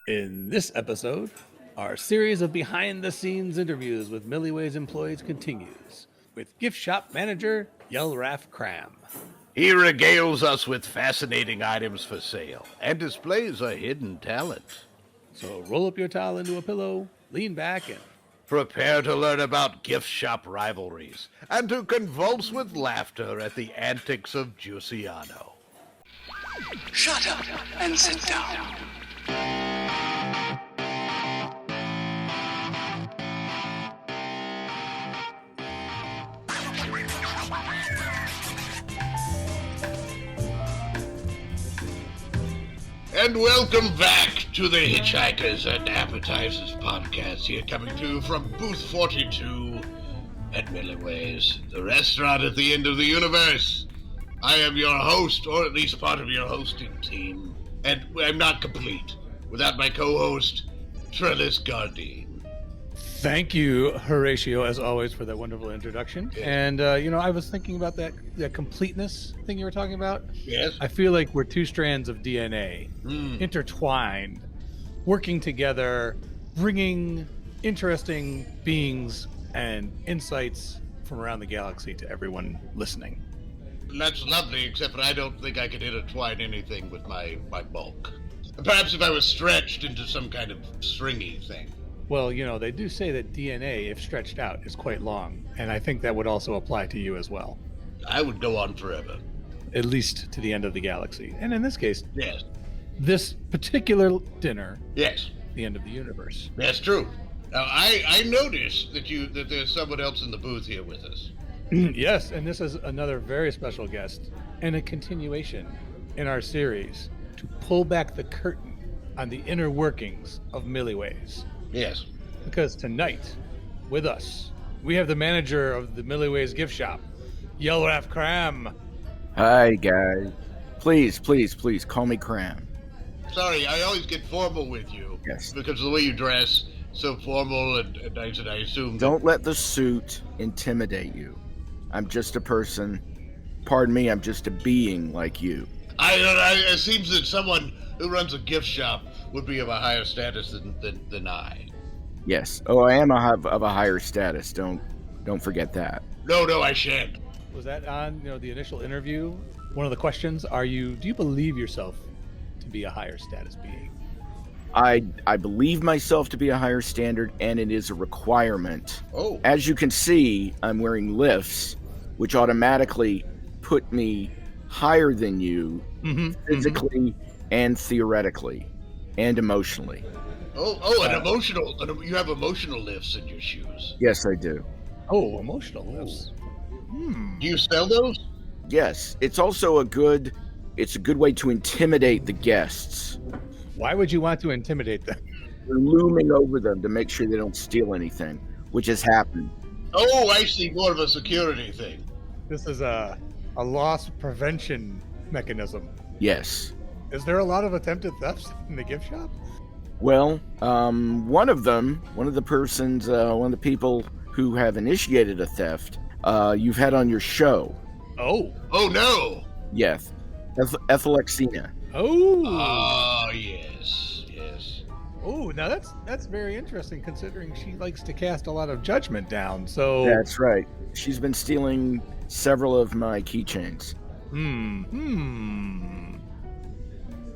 In this episode, our series of behind-the-scenes interviews with Milliways employees continues with gift shop manager Yelraf Cram. He regales us with fascinating items for sale and displays a hidden talent. So roll up your towel into a pillow, lean back, and prepare to learn about gift shop rivalries and to convulse with laughter at the antics of Juiciano. Shut up and sit down. And welcome back to the Hitchhikers and Appetizers podcast, here coming to you from Booth 42 at Milliways, the restaurant at the end of the universe. I am your host, or at least part of your hosting team, and I'm not complete without my co-host, Trellis Gardeen. Thank you, Horatio, as always, for that wonderful introduction. Yes. And, I was thinking about that completeness thing you were talking about. Yes? I feel like we're two strands of DNA intertwined, working together, bringing interesting beings and insights from around the galaxy to everyone listening. That's lovely, except that I don't think I could intertwine anything with my bulk. Perhaps if I was stretched into some kind of stringy thing. Well, they do say that DNA, if stretched out, is quite long, and I think that would also apply to you as well. I would go on forever. At least to the end of the galaxy. And in this case, Yes. this particular dinner, Yes. the end of the universe. That's true. Now, I noticed that there's someone else in the booth here with us. Yes, and this is another very special guest and a continuation in our series to pull back the curtain on the inner workings of Milliways. Yes. Because tonight, with us, we have the manager of the Milliways gift shop, Yelraf Cram. Hi, guys. Please call me Cram. Sorry, I always get formal with you. Yes. Because of the way you dress, so formal and nice, and I assume Don't let the suit intimidate you. I'm just a person. Pardon me, I'm just a being like you. It seems that someone who runs a gift shop would be of a higher status than I. Yes. Oh, I am of a higher status. Don't forget that. No, I shan't. Was that on, the initial interview? One of the questions, do you believe yourself to be a higher status being? I believe myself to be a higher standard, and it is a requirement. Oh. As you can see, I'm wearing lifts, which automatically put me higher than you physically and theoretically and emotionally. And emotional. You have emotional lifts in your shoes. Yes, I do. Oh, emotional lifts. Do you sell those? Yes, it's also a good way to intimidate the guests. Why would you want to intimidate them? You're looming over them to make sure they don't steal anything, which has happened. Oh, I see. More of a security thing. This is a loss prevention mechanism. Yes. Is there a lot of attempted thefts in the gift shop? Well, one of the people who have initiated a theft, you've had on your show. Oh no. Yes. Ethelexina. Oh. Yes. Oh, now that's very interesting, considering she likes to cast a lot of judgment down. So That's right. She's been stealing several of my keychains.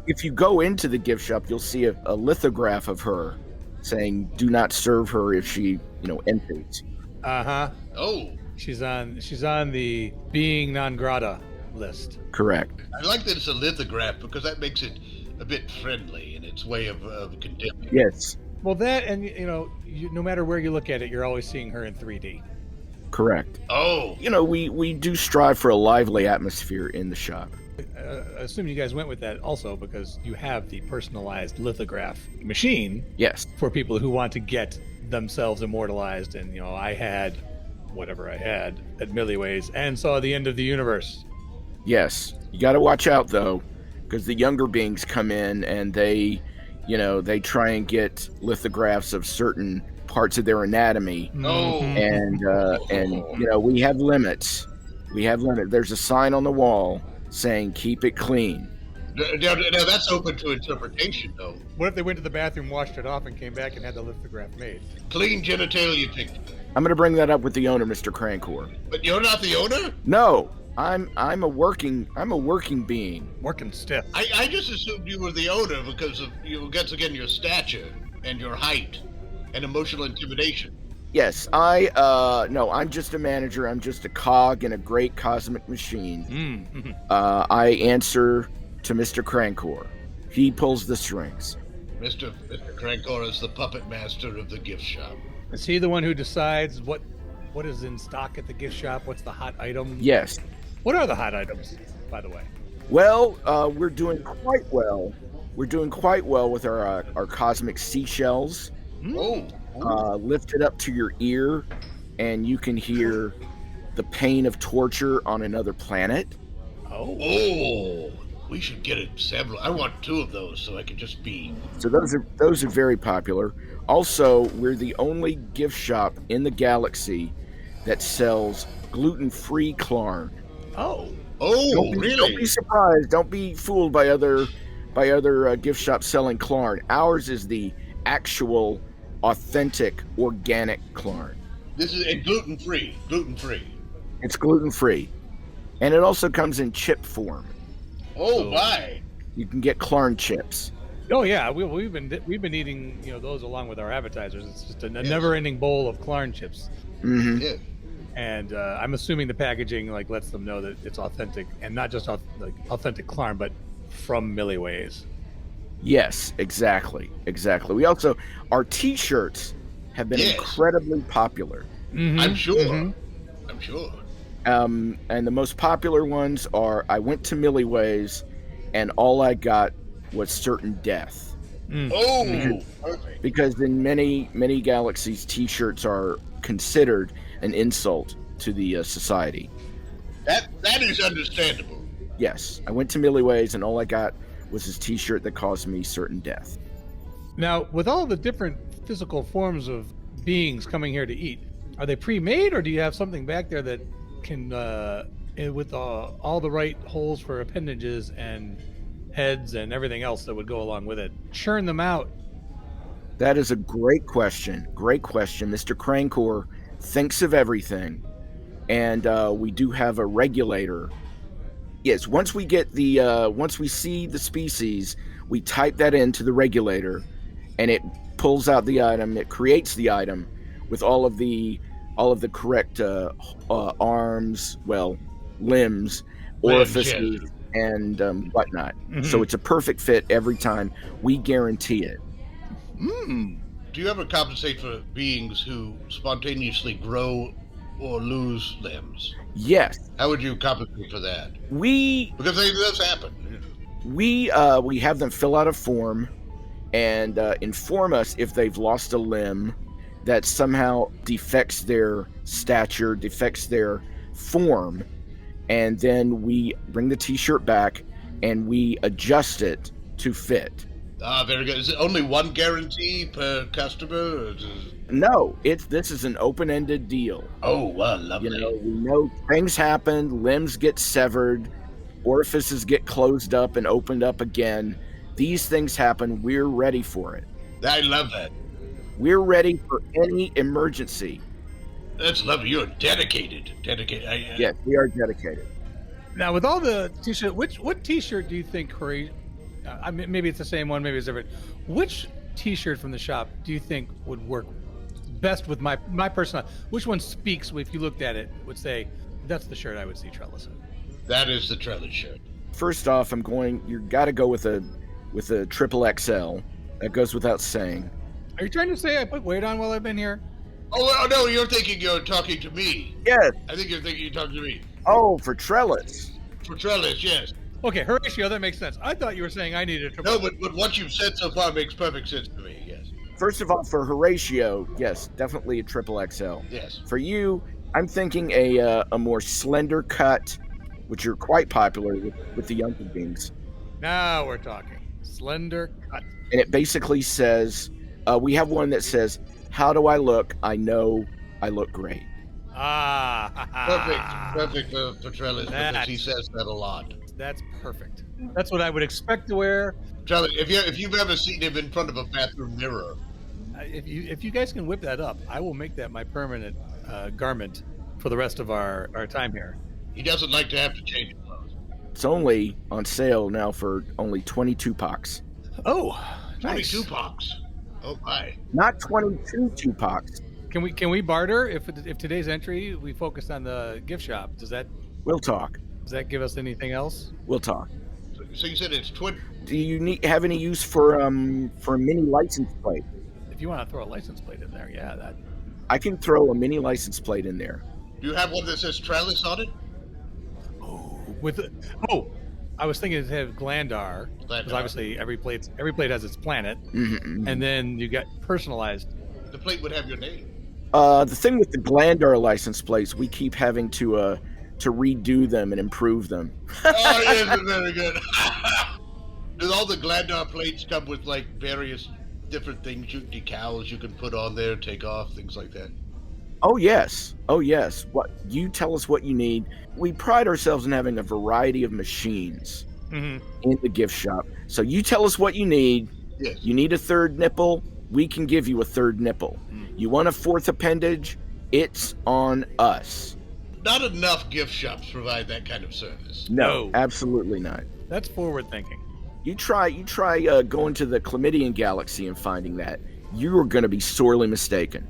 If you go into the gift shop, you'll see a lithograph of her saying, "Do not serve her if she, enters." Oh. She's on the being non grata list. Correct. I like that it's a lithograph because that makes it a bit friendly in its way of condemning. Yes. Well, that, and no matter where you look at it, you're always seeing her in 3D. Correct. Oh. We do strive for a lively atmosphere in the shop. I assume you guys went with that also because you have the personalized lithograph machine. Yes. For people who want to get themselves immortalized. And, I had whatever I had at Millyways and saw the end of the universe. Yes. You got to watch out, though, because the younger beings come in and they try and get lithographs of certain parts of their anatomy. Oh. And we have limits. There's a sign on the wall saying, "Keep it clean." Now that's open to interpretation, though. What if they went to the bathroom, washed it off, and came back and had the lithograph made? Clean genitalia picture. I'm going to bring that up with the owner, Mr. Crankor. But you're not the owner? No, I'm a working being. Working stiff. I just assumed you were the owner because of once again your stature and your height and emotional intimidation. Yes, no, I'm just a manager. I'm just a cog in a great cosmic machine. I answer to Mr. Crankor. He pulls the strings. Mr. Crankor is the puppet master of the gift shop. Is he the one who decides what is in stock at the gift shop? What's the hot item? Yes. What are the hot items, by the way? Well, we're doing quite well. We're doing quite well with our cosmic seashells. Lift it up to your ear, and you can hear the pain of torture on another planet. Oh, we should get it several. I want 2 of those so I can just be. So those are very popular. Also, we're the only gift shop in the galaxy that sells gluten-free Klarn. Really? Don't be surprised. Don't be fooled by other gift shops selling Klarn. Ours is the actual, authentic, organic Klarn. This is gluten-free. Gluten-free. It's gluten-free, and it also comes in chip form. Why? You can get Klarn chips. Oh yeah, we've been eating those along with our appetizers. It's just a never-ending bowl of Klarn chips. Mm-hmm. Yeah. And I'm assuming the packaging lets them know that it's authentic, and not just authentic Klarn, but from Milliways. Yes, exactly. We also, our T-shirts have been incredibly popular. Mm-hmm. I'm sure. I'm sure. And the most popular ones are, I went to Milliways, and all I got was certain death. Perfect. Because in many galaxies, T-shirts are considered an insult to the society. That is understandable. Yes, I went to Milliways, and all I got was his T-shirt that caused me certain death. Now, with all the different physical forms of beings coming here to eat, are they pre-made, or do you have something back there that can, with all the right holes for appendages and heads and everything else that would go along with it, churn them out? That is a great question. Mr. Crankor thinks of everything, and we do have a regulator. Yes, once we see the species, we type that into the regulator, and it pulls out the item. It creates the item with all of the correct arms, limbs, orifices, and whatnot. Mm-hmm. So it's a perfect fit every time. We guarantee it. Do you ever compensate for beings who spontaneously grow or lose limbs? Yes. How would you compensate for that? Because it does happen. We have them fill out a form and inform us if they've lost a limb that somehow defects their stature, defects their form, and then we bring the T-shirt back and we adjust it to fit. Very good. Is it only one guarantee per customer? No, this is an open-ended deal. Oh, well, lovely. We know things happen, limbs get severed, orifices get closed up and opened up again. These things happen. We're ready for it. I love that. We're ready for any emergency. That's lovely. You're dedicated. Yes, we are dedicated. Now, with all the T-shirt, what T-shirt do you think, Horatio? Maybe it's the same one, maybe it's different. Which T-shirt from the shop do you think would work best with my personality? Which one speaks, if you looked at it, would say, that's the shirt I would see Trellis in? That is the Trellis shirt. First off, you got to go with a triple XL. That goes without saying. Are you trying to say I put weight on while I've been here? Oh, well, no, you're thinking you're talking to me. Yes. I think you're thinking you're talking to me. Oh, for Trellis. For Trellis, yes. Okay, Horatio, that makes sense. I thought you were saying I needed to... No, but what you've said so far makes perfect sense to me, yes. First of all, for Horatio, yes, definitely a triple XL. Yes. For you, I'm thinking a more slender cut, which are quite popular with the younger beings. Now we're talking. Slender cut. And it basically says, we have one that says, how do I look? I know I look great. Perfect for Trellis, because he says that a lot. That's perfect. That's what I would expect to wear. Charlie, if you've ever seen him in front of a bathroom mirror, If you guys can whip that up, I will make that my permanent garment for the rest of our time here. he doesn't like to have to change clothes. It's only on sale now for only 22 pox. Oh, 22 nice. pox. Oh my. Not 22 Tupacs. Can we barter if today's entry we focused on the gift shop? Does that We'll talk. give us anything else? We'll talk. So you said it's twin. Do you have any use for a mini license plate? If you want to throw a license plate in there, yeah, that. I can throw a mini license plate in there. Do you have one that says Trellis on it? I was thinking to have Glandar, because obviously every plate has its planet, and then you got personalized. The plate would have your name. The thing with the Glandar license plates, we keep having to redo them and improve them. Oh, yes, very good. Do all the Glandar plates come with like various different things, decals you can put on there, take off, things like that? Oh yes. What you tell us what you need. We pride ourselves in having a variety of machines in the gift shop. So you tell us what you need. Yes. You need a third nipple, we can give you a third nipple. You want a fourth appendage, it's on us. Not enough gift shops provide that kind of service. No, absolutely not. That's forward thinking. You try going to the Chlamydian galaxy and finding that. You are going to be sorely mistaken.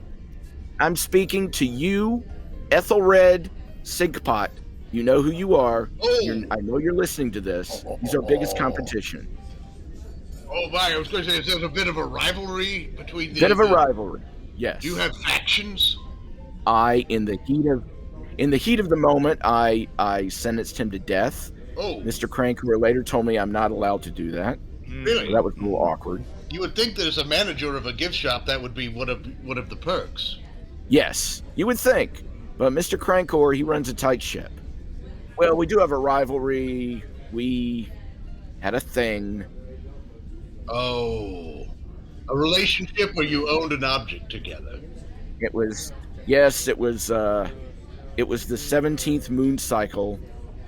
I'm speaking to you, Ethelred Sinkpot. You know who you are. Oh. I know you're listening to this. He's our biggest competition. Oh my, I was going to say, there's a bit of a rivalry between the... Bit of a rivalry, yes. Do you have factions? In the heat of the moment, I sentenced him to death. Oh. Mr. Cranker later told me I'm not allowed to do that. Really? So that was a little awkward. You would think that as a manager of a gift shop, that would be one of the perks. Yes, you would think. But Mr. Crankor, he runs a tight ship. Well, we do have a rivalry. We had a thing. Oh. A relationship where you owned an object together. It was the 17th moon cycle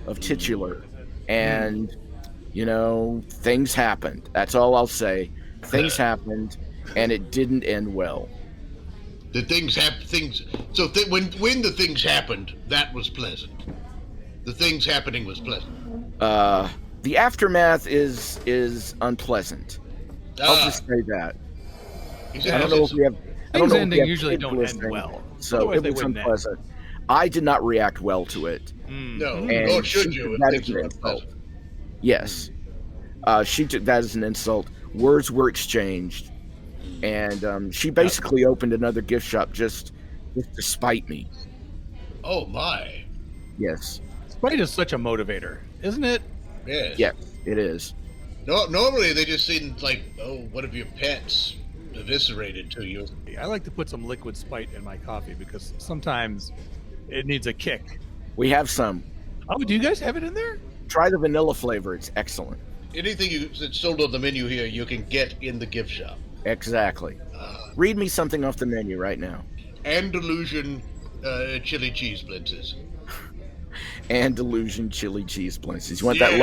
of titular. And, things happened. That's all I'll say. Things happened, and it didn't end well. The things happen. So when the things happened, that was pleasant. The things happening was pleasant. The aftermath is unpleasant. I'll just say that. I don't know if we have. Things ending usually don't end well. So it was unpleasant. I did not react well to it. No, And nor should you. That is an insult. Yes, she took that as an insult. Words were exchanged, and she basically opened another gift shop just to spite me. Oh my! Yes. Spite is such a motivator, isn't it? Yes. Yes, it is. No, normally they just seem like, one of your pets eviscerated to you. I like to put some liquid spite in my coffee because sometimes it needs a kick. We have some. Oh, do you guys have it in there? Try the vanilla flavor. It's excellent. Anything that's sold on the menu here, you can get in the gift shop. Exactly. Read me something off the menu right now. Andalusian chili cheese blintzes. Andalusian chili cheese blintzes. You want that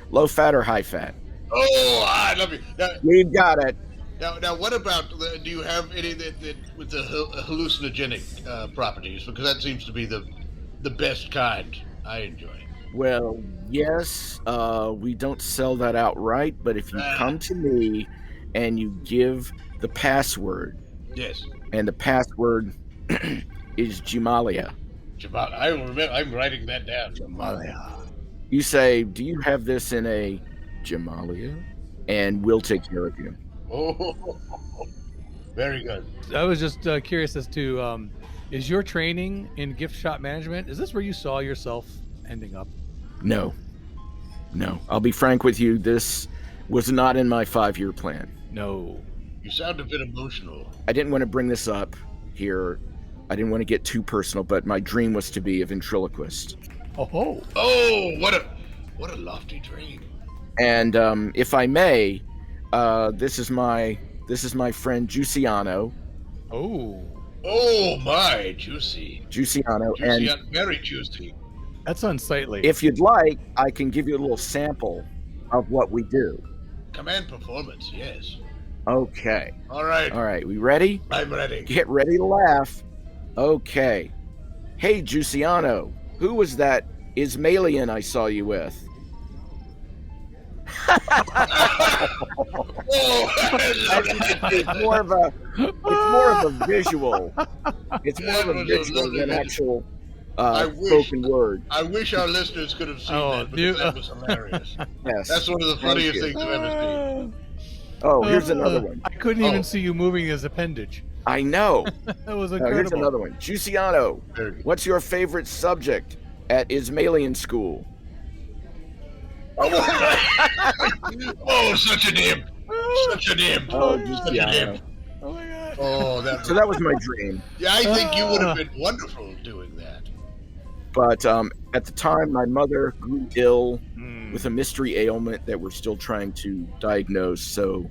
low fat or high fat? Oh, I love you. Now, You got it. now what about, do you have any that with the hallucinogenic properties? Because that seems to be the best kind I enjoy. Well, yes, we don't sell that outright, but if you come to me and you give the password, Yes. and the password is Jamalia, I will remember. I'm writing that down. you say, do you have this in a Jamalia? And we'll take care of you. Oh, very good. I was just curious as to, is your training in gift shop management, is this where you saw yourself ending up? No. I'll be frank with you. This was not in my 5-year plan. No. You sound a bit emotional. I didn't want to bring this up here. I didn't want to get too personal, but my dream was to be a ventriloquist. Oh. Oh, what a lofty dream. And if I may, this is my friend Juiciano. Oh my, juicy. Juiciano, and Very juicy. That's unsightly. if you'd like, I can give you a little sample of what we do. Command performance, yes. Okay. All right. We ready? I'm ready. Get ready to laugh. Okay. Hey, Juiciano, who was that Ismailian I saw you with? It's more of a visual. It's more of a visual than actual spoken word. I wish our listeners could have seen that, because that was hilarious. Yes. That's one of the funniest things I've ever seen. Oh, here's another one. I couldn't even see you moving his appendage. I know. That was incredible. Here's another one. Juiciano, what's your favorite subject at Ismailian school? Oh, such an imp. Such an imp. Oh, such an imp. Oh my god. Oh, So that was my dream. Yeah, I think you would have been wonderful doing that. But at the time, my mother grew ill with a mystery ailment that we're still trying to diagnose. So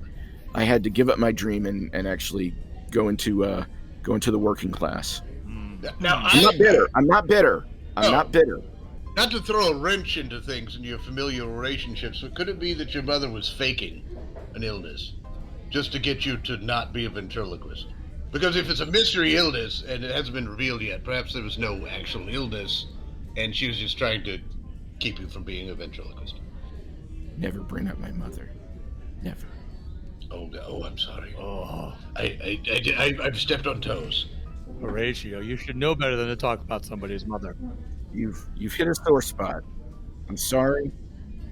I had to give up my dream and actually go into the working class. Now, I'm not bitter. I'm not bitter. Not to throw a wrench into things in your familial relationships, but could it be that your mother was faking an illness just to get you to not be a ventriloquist? Because if it's a mystery illness and it hasn't been revealed yet, perhaps there was no actual illness and she was just trying to keep you from being a ventriloquist. Never bring up my mother. Never. Oh, I'm sorry. Oh, I've stepped on toes. Horatio, you should know better than to talk about somebody's mother. You've hit a sore spot. I'm sorry.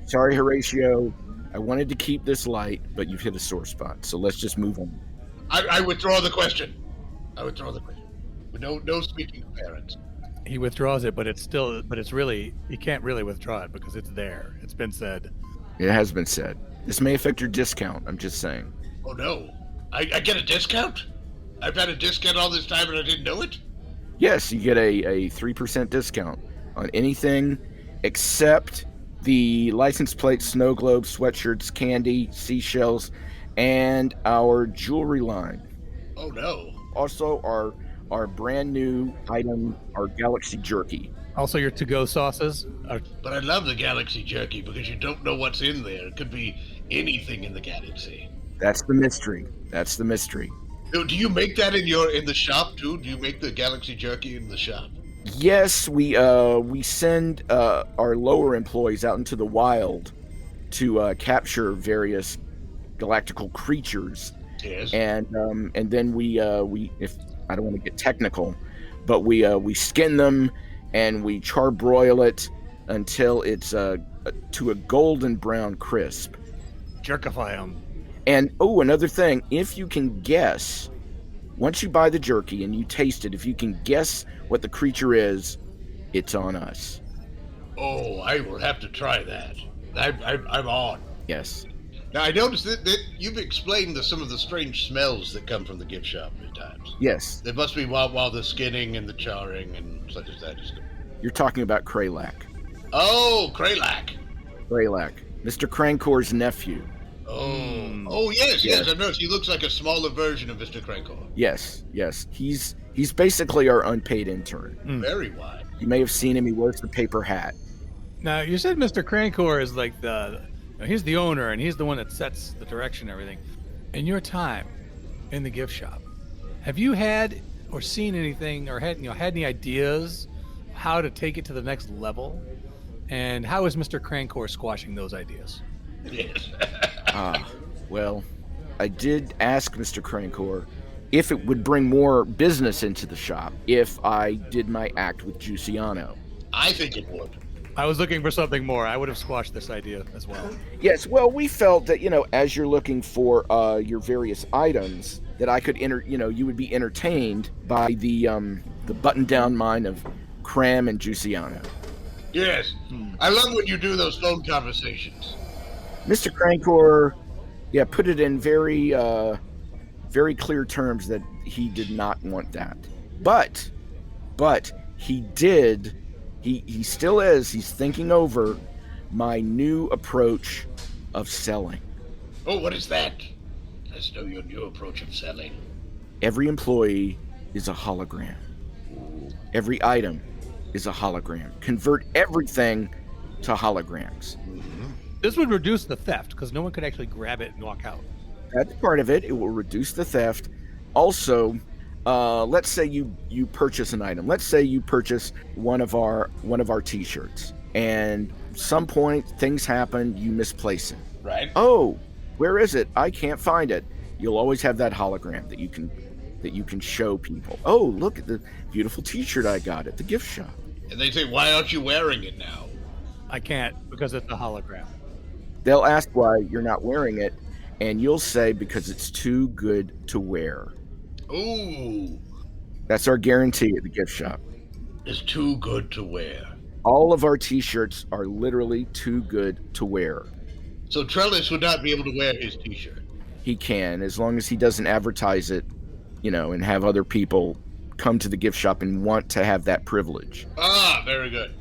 Sorry, Horatio. I wanted to keep this light, but you've hit a sore spot. So let's just move on. I withdraw the question. No speaking of parents. He withdraws it, but it's really, he can't really withdraw it because it's there. It's been said. It has been said. This may affect your discount. I'm just saying. Oh no. I get a discount? I've had a discount all this time and I didn't know it? Yes, you get a 3% discount on anything except the license plate, snow globes, sweatshirts, candy, seashells, and our jewelry line. Oh no. Also, our brand new item, our Galaxy Jerky. Also, your to-go sauces. But I love the Galaxy Jerky because you don't know what's in there. It could be anything in the galaxy. That's the mystery. Do you make that in the shop too? Do you make the Galaxy Jerky in the shop? Yes, we send our lower employees out into the wild to capture various galactical creatures. Yes. And then we if I don't want to get technical, but we skin them and we charbroil it until it's to a golden brown crisp. Jerkify them. And another thing, if you can guess, once you buy the jerky and you taste it, if you can guess what the creature is, it's on us. Oh, I will have to try that. I'm on. Yes. Now, I noticed that you've explained some of the strange smells that come from the gift shop many times. Yes. It must be while the skinning and the charring and such as that is going. You're talking about Kraylak. Oh, Kraylak. Mr. Crancor's nephew. Oh, yes. I've noticed he looks like a smaller version of Mr. Crankor. Yes. He's basically our unpaid intern. Very wide. You may have seen him. He wears the paper hat. Now, you said Mr. Crankor is like he's the owner and he's the one that sets the direction and everything. In your time in the gift shop, have you had or seen anything or had any ideas how to take it to the next level? And how is Mr. Crankor squashing those ideas? Yes. Well, I did ask Mr. Crankor if it would bring more business into the shop if I did my act with Juiciano. I think it would. I was looking for something more. I would have squashed this idea as well. Yes, well, we felt that, as you're looking for your various items, that I could you would be entertained by the button-down mind of Cram and Juiciano. Yes. I love when you do those phone conversations. Mr. Crankor, put it in very, very clear terms that he did not want that. But he did. He still is. He's thinking over my new approach of selling. Oh, what is that? Let's know your new approach of selling. Every employee is a hologram. Every item is a hologram. Convert everything to holograms. This would reduce the theft because no one could actually grab it and walk out. That's part of it. It will reduce the theft. Also, let's say you purchase an item. Let's say you purchase one of our T-shirts, and some point things happen. You misplace it. Right. Oh, where is it? I can't find it. You'll always have that hologram that you can show people. Oh, look at the beautiful T-shirt I got at the gift shop. And they say, why aren't you wearing it now? I can't because it's a hologram. They'll ask why you're not wearing it, and you'll say because it's too good to wear. Ooh. That's our guarantee at the gift shop. It's too good to wear. All of our T-shirts are literally too good to wear. So Trellis would not be able to wear his T-shirt. He can, as long as he doesn't advertise it, and have other people come to the gift shop and want to have that privilege. Ah, very good.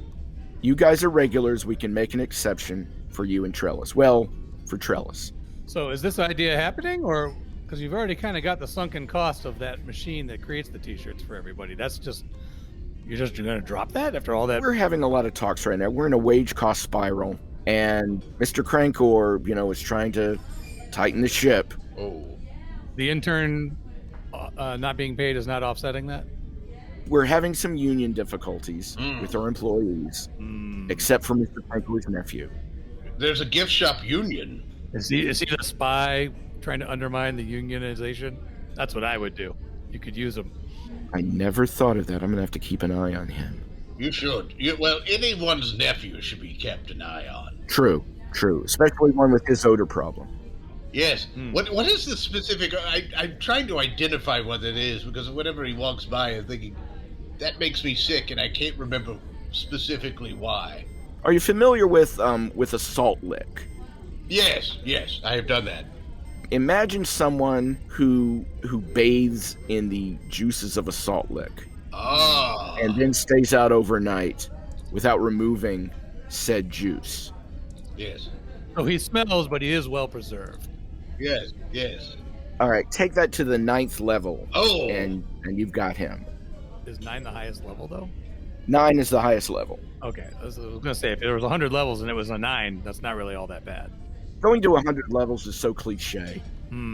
You guys are regulars. We can make an exception for you and Trellis. Well, for Trellis. So is this idea happening, or because you've already kind of got the sunken cost of that machine that creates the T-shirts for everybody? You're just going to drop that after all that? We're having a lot of talks right now. We're in a wage cost spiral, and Mr. Crankor, is trying to tighten the ship. Oh. The intern not being paid is not offsetting that? We're having some union difficulties with our employees, except for Mr. Crankor's nephew. There's a gift shop union. Is he the spy trying to undermine the unionization? That's what I would do. You could use him. I never thought of that. I'm going to have to keep an eye on him. You should. Well, anyone's nephew should be kept an eye on. True. Especially one with his odor problem. Yes. What is the specific... I'm trying to identify what it is, because whenever he walks by, I'm thinking, that makes me sick, and I can't remember specifically why. Are you familiar with a salt lick? Yes, I have done that. Imagine someone who bathes in the juices of a salt lick. Oh. And then stays out overnight without removing said juice. Yes. So he smells, but he is well preserved. Yes. All right, take that to the 9th level. Oh. And you've got him. Is 9 the highest level, though? 9 is the highest level. Okay, I was going to say, if there was 100 levels and it was a 9, that's not really all that bad. Going to 100 levels is so cliche.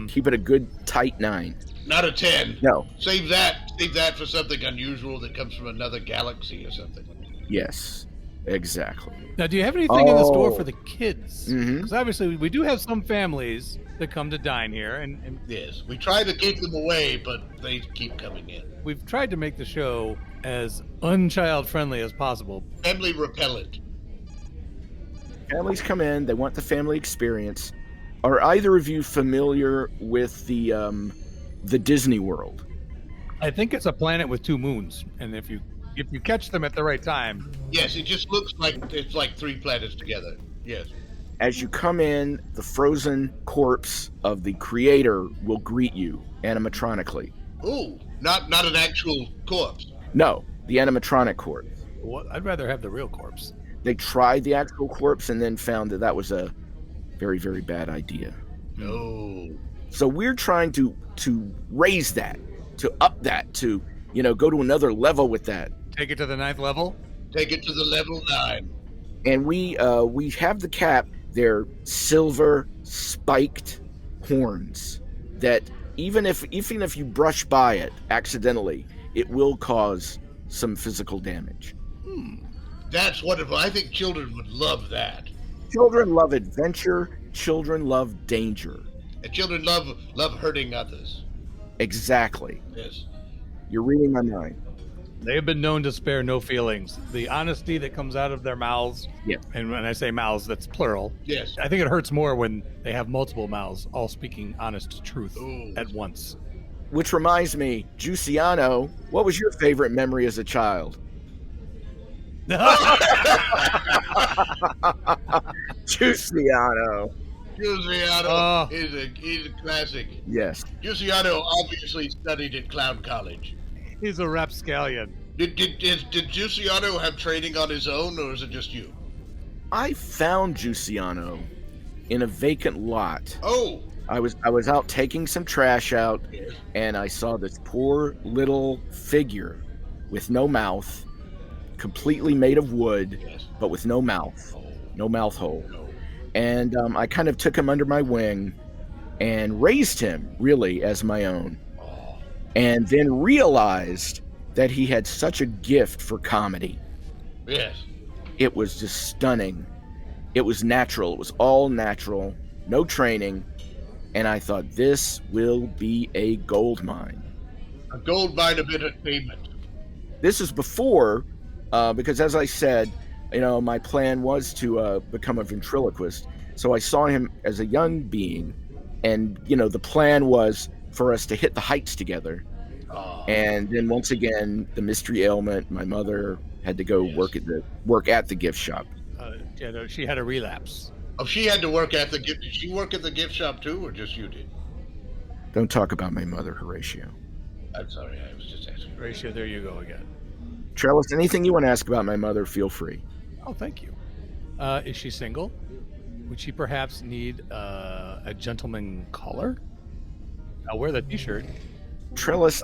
Keep it a good, tight 9. Not a 10. No. Save that for something unusual that comes from another galaxy or something. Yes, exactly. Now, do you have anything in the store for the kids? Mm-hmm. Because obviously we do have some families that come to dine here, and Yes, we try to keep them away, but they keep coming in. we've tried to make the show as unchild friendly as possible. Family repellent. Families come in, they want the family experience. Are either of you familiar with the Disney World? I think it's a planet with 2 moons, and if you catch them at the right time. Yes, it just looks like it's like 3 planets together. Yes. As you come in, the frozen corpse of the creator will greet you animatronically. Ooh, not an actual corpse. No, the animatronic corpse. What? I'd rather have the real corpse. They tried the actual corpse and then found that was a very, very bad idea. No. So we're trying to raise that, to up that, to go to another level with that. Take it to the 9th level? Take it to the level 9. And we have the cap. They're silver spiked horns that even if you brush by it accidentally, it will cause some physical damage. That's wonderful. I think children would love that. Children love adventure. Children love danger. And children love hurting others. Exactly. Yes. You're reading my mind. They have been known to spare no feelings. The honesty that comes out of their mouths, Yeah. and when I say mouths, that's plural. Yes. I think it hurts more when they have multiple mouths, all speaking honest truth Ooh. at once. Which reminds me, Juiciano, what was your favorite memory as a child? Juiciano. Juiciano he's a classic. Yes. Juiciano obviously studied at Clown College. He's a rapscallion. Did Juiciano have training on his own, or is it just you? I found Juiciano in a vacant lot. Oh. I was out taking some trash out, Yes. and I saw this poor little figure with no mouth, completely made of wood, Yes. but with no mouth, Oh. no mouth hole. No. And I kind of took him under my wing and raised him really as my own. And then realized that he had such a gift for comedy. Yes. It was just stunning. It was natural. It was all natural. No training. And I thought, this will be a gold mine. A gold mine of entertainment. This is before, because as I said, my plan was to become a ventriloquist. So I saw him as a young being. And, the plan was for us to hit the heights together. Oh. And then once again, the mystery ailment, my mother had to go work at the gift shop. She had a relapse. Oh, she had to work at the gift. Did she work at the gift shop too, or just you did? Don't talk about my mother, Horatio. I'm sorry, I was just asking. Horatio, there you go again. Trellis, anything you want to ask about my mother, feel free. Oh, thank you. Is she single? Would she perhaps need a gentleman caller? I'll wear the t-shirt. Trellis,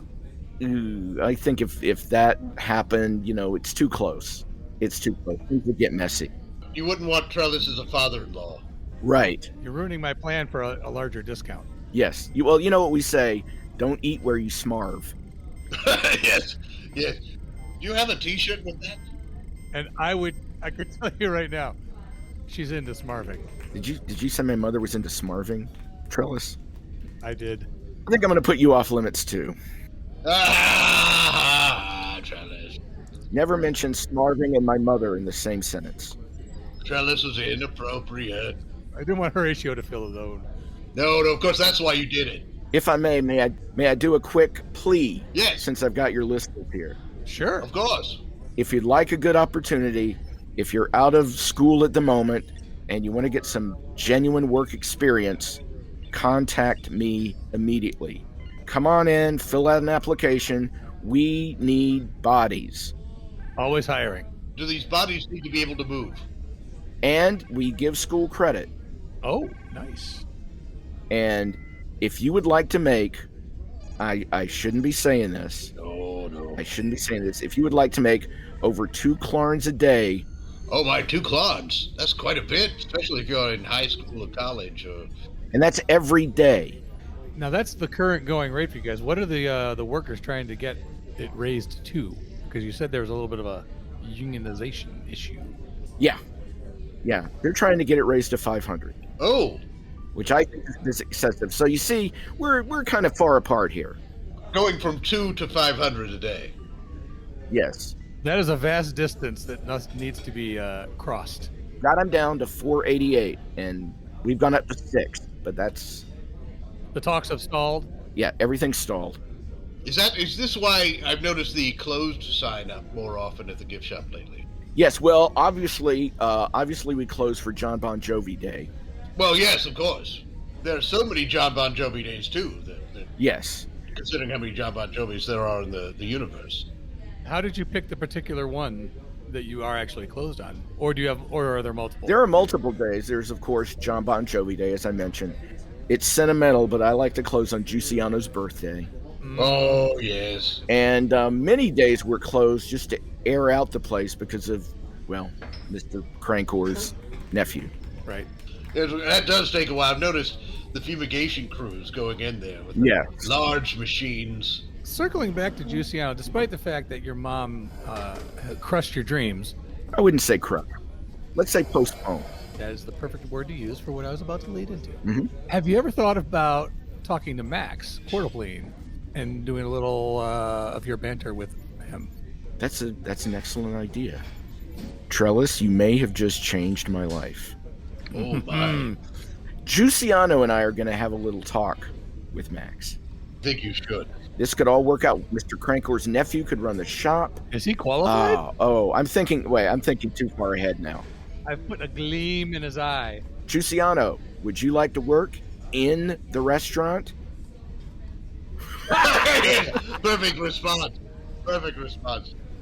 I think if that happened, it's too close. It's too close. Things would get messy. You wouldn't want Trellis as a father-in-law. Right. You're ruining my plan for a larger discount. Yes. You know what we say, don't eat where you smarve. Yes. Do you have a t-shirt with that? And I could tell you right now, she's into smarving. Did you say my mother was into smarving, Trellis? I did. I think I'm going to put you off limits too. Trellis. Never mention smarving and my mother in the same sentence. Trellis was inappropriate. I didn't want Horatio to feel alone. No, of course, that's why you did it. If I may I do a quick plea? Yes. Since I've got your list up here. Sure. Of course. If you'd like a good opportunity, if you're out of school at the moment and you want to get some genuine work experience, contact me immediately. Come on in, fill out an application. We need bodies. Always hiring. Do these bodies need to be able to move? And we give school credit. Oh, nice. And if you would like to make, I shouldn't be saying this. No. I shouldn't be saying this. If you would like to make over 2 clarns a day. Oh my, 2 clarns. That's quite a bit, especially if you're in high school or college. And that's every day. Now that's the current going rate for you guys. What are the workers trying to get it raised to? Because you said there was a little bit of a unionization issue. Yeah. They're trying to get it raised to 500. Oh. Which I think is excessive. So you see, we're kind of far apart here. Going from 2 to 500 a day. Yes. That is a vast distance that needs to be crossed. Got him down to 488, and we've gone up to 6, but that's... The talks have stalled? Yeah, everything's stalled. Is this why I've noticed the closed sign up more often at the gift shop lately? Yes, well, obviously we closed for John Bon Jovi Day. Well, yes, of course. There are so many John Bon Jovi days, too. Yes. Considering how many John Bon Jovis there are in the universe. How did you pick the particular one that you are actually closed on? Or are there multiple? There are multiple days. There's, of course, John Bon Jovi Day, as I mentioned. It's sentimental, but I like to close on Juiciano's birthday. Oh, yes. And many days were closed just to air out the place because of, well, Mr. Crankor's nephew. Right. That does take a while. I've noticed the fumigation crews going in there with large machines. Circling back to Juiciano, despite the fact that your mom crushed your dreams. I wouldn't say crush. Let's say postpone. That is the perfect word to use for what I was about to lead into. Mm-hmm. Have you ever thought about talking to Max Portaplean and doing a little of your banter with him? That's an excellent idea. Trellis, you may have just changed my life. Oh, my. Juiciano and I are going to have a little talk with Max. I think you should. This could all work out. Mr. Crankor's nephew could run the shop. Is he qualified? I'm thinking too far ahead now. I've put a gleam in his eye. Juiciano, would you like to work in the restaurant? Perfect response.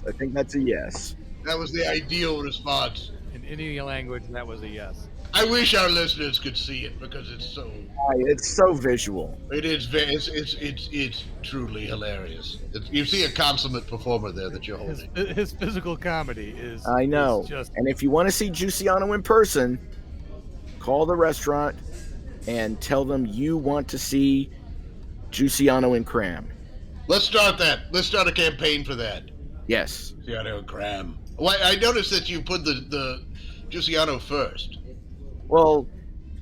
I think that's a yes. That was the ideal response. In any language, that was a yes. I wish our listeners could see it because it's so visual. It is it's truly hilarious. You see a consummate performer there that you're holding. His physical comedy is. I know. Is just... And if you want to see Juiciano in person, Call the restaurant and tell them you want to see Juiciano and Cram. Let's start that. Let's start a campaign for that. Yes. Juiciano and Cram. Well, I noticed that you put the Juiciano first. Well,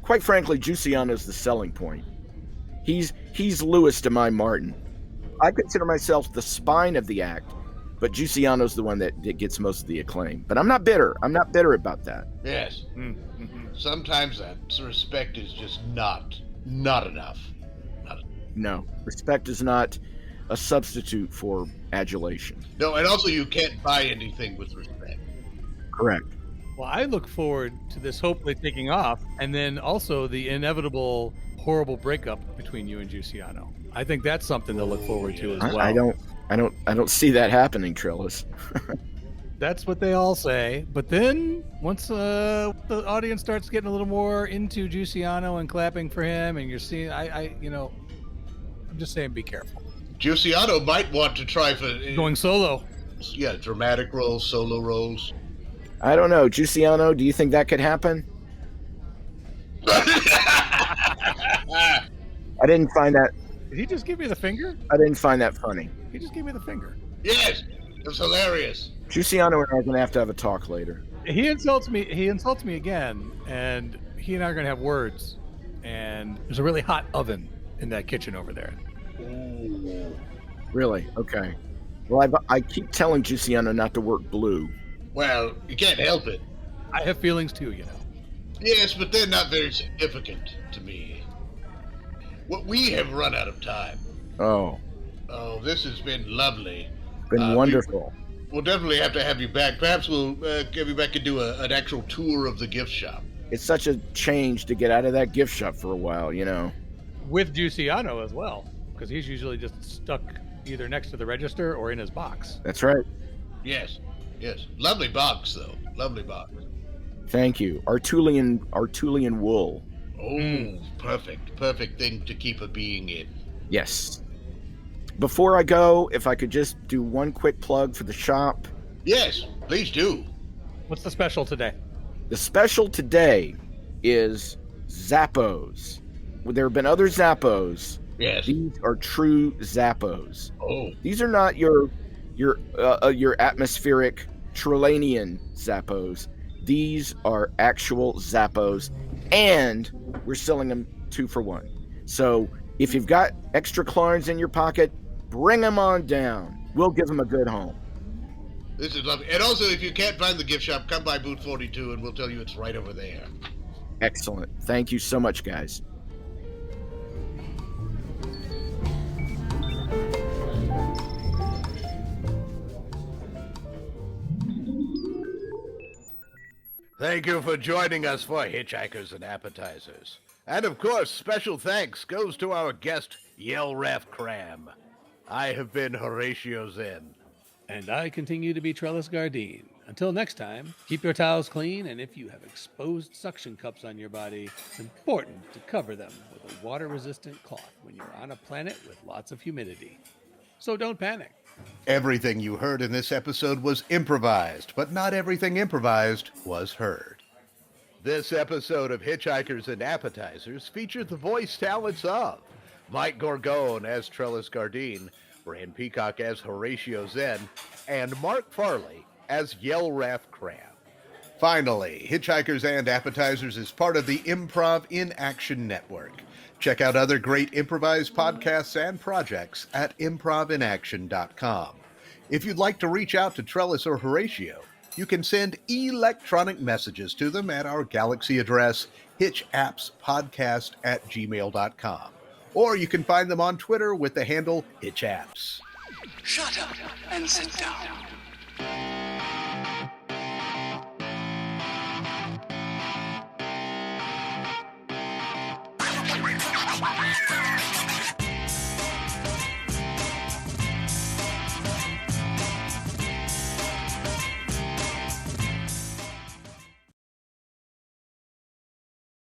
quite frankly, Juiciano's the selling point. He's Lewis to my Martin. I consider myself the spine of the act, but Juiciano's the one that gets most of the acclaim. But I'm not bitter. I'm not bitter about that. Yes. Sometimes that respect is just not enough. No, respect is not a substitute for adulation. No, and also you can't buy anything with respect. Correct. Well, I look forward to this hopefully taking off, and then also the inevitable horrible breakup between you and Juiciano. I think that's something to look forward to as well. I don't see that happening, Trellis. That's what they all say. But then once the audience starts getting a little more into Juiciano and clapping for him, and you're seeing, I'm just saying, be careful. Juiciano might want to try for Going solo. Yeah, dramatic roles, solo roles. I don't know, Juiciano. Do you think that could happen? I didn't find that. Did he just give me the finger? I didn't find that funny. He just gave me the finger. Yes, it was hilarious. Juiciano and I are going to have a talk later. He insults me again, and he and I are going to have words. And there's a really hot oven in that kitchen over there. Ooh. Really? Okay. Well, I keep telling Juiciano not to work blue. Well, you can't help it. I have feelings too, you know. Yes, but they're not very significant to me. We have run out of time. Oh, this has been lovely. been wonderful. We'll definitely have to have you back. Perhaps we'll have you back and do an actual tour of the gift shop. It's such a change to get out of that gift shop for a while, you know. With Juiciano as well, because he's usually just stuck either next to the register or in his box. That's right. Yes. Lovely box, though. Lovely box. Thank you. Artulian wool. Oh, perfect thing to keep a being in. Yes. Before I go, if I could just do one quick plug for the shop. Yes, please do. What's the special today? The special today is Zappos. There have been other Zappos. Yes. These are true Zappos. Oh. These are not your atmospheric Trillian Zappos. These are actual Zappos, and we're selling them 2 for 1. So if you've got extra clarins in your pocket, bring them on down. We'll give them a good home. This is lovely. And also, if you can't find the gift shop, come by booth 42 and we'll tell you it's right over there. Excellent. Thank you so much, guys. Thank you for joining us for Hitchhikers and Appetizers. And of course, special thanks goes to our guest, Yelraf Cram. I have been Horatio Zinn. And I continue to be Trellis Gardeen. Until next time, keep your towels clean, and if you have exposed suction cups on your body, it's important to cover them with a water-resistant cloth when you're on a planet with lots of humidity. So don't panic. Everything you heard in this episode was improvised, but not everything improvised was heard. This episode of Hitchhikers and Appetizers featured the voice talents of Mike Gorgone as Trellis Gardeen, Bran Peacock as Horatio Zinn, and Marc Farley as Yelraf Cram. Finally, Hitchhikers and Appetizers is part of the Improv in Action Network. Check out other great improvised podcasts and projects at improvinaction.com. If you'd like to reach out to Trellis or Horatio, you can send electronic messages to them at our Galaxy address, hitchappspodcast@gmail.com. Or you can find them on Twitter with the handle hitchapps. Shut up and sit down.